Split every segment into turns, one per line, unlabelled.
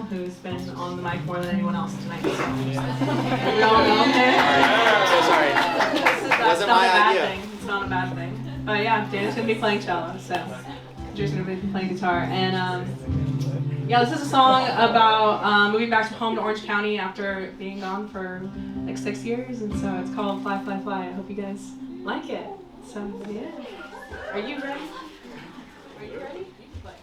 who's been on the mic more than anyone else tonight. So. We all know him.
So sorry. Wasn't my idea.
It's not a bad thing. But yeah, Dana's gonna be playing cello, so Drew's gonna be playing guitar. And yeah, this is a song about moving back home to Orange County after being gone for like 6 years, and so it's called Fly, Fly, Fly. I hope you guys like it. So yeah, are you ready? Are you ready? You can play.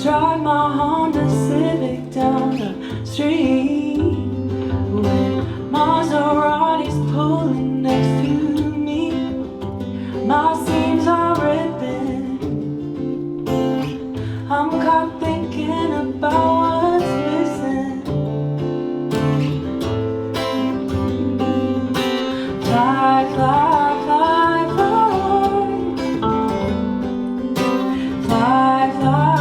Drive my Honda Civic down the street with Maseratis pulling next to me. My seams are ripping. I'm caught thinking about what's missing. Fly, fly, fly, fly. Fly, fly.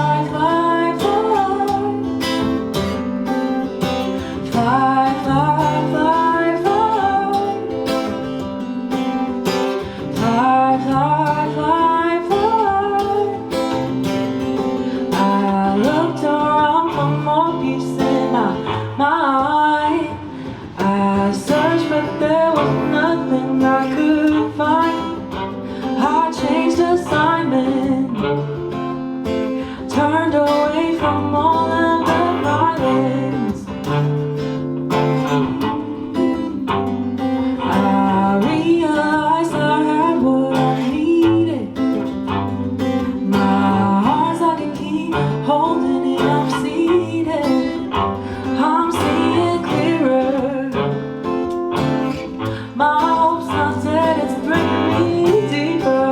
Turned away from all of the violence. I realized I had what I needed. My heart's like a key, holding it, I'm seated. I'm seeing clearer. My hope's not dead, it's bringing me deeper.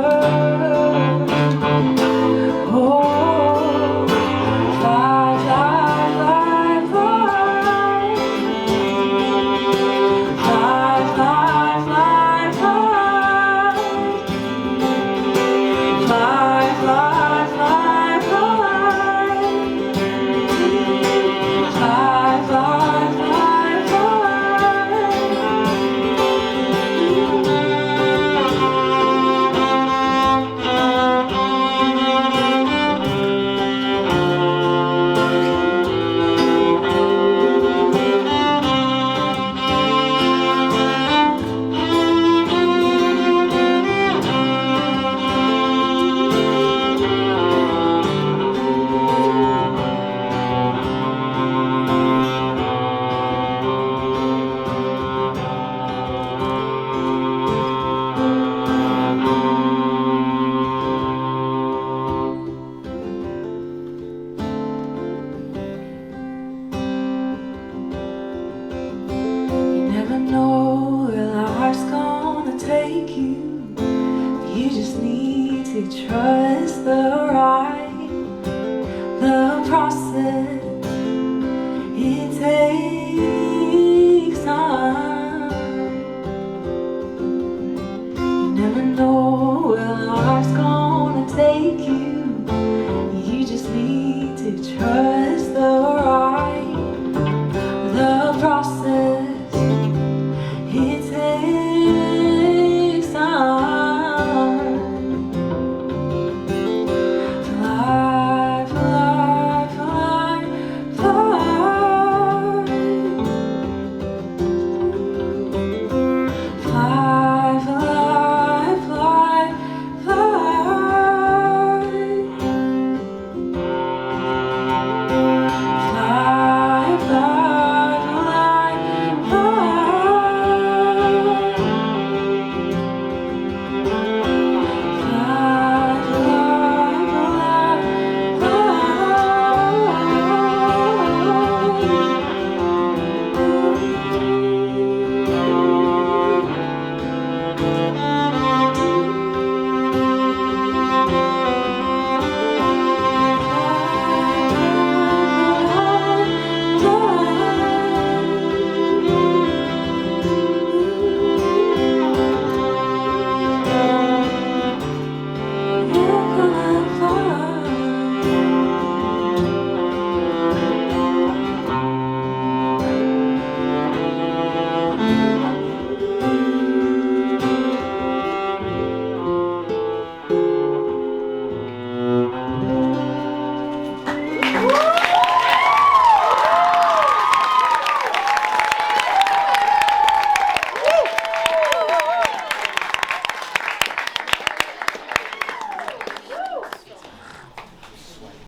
Take you just need to trust.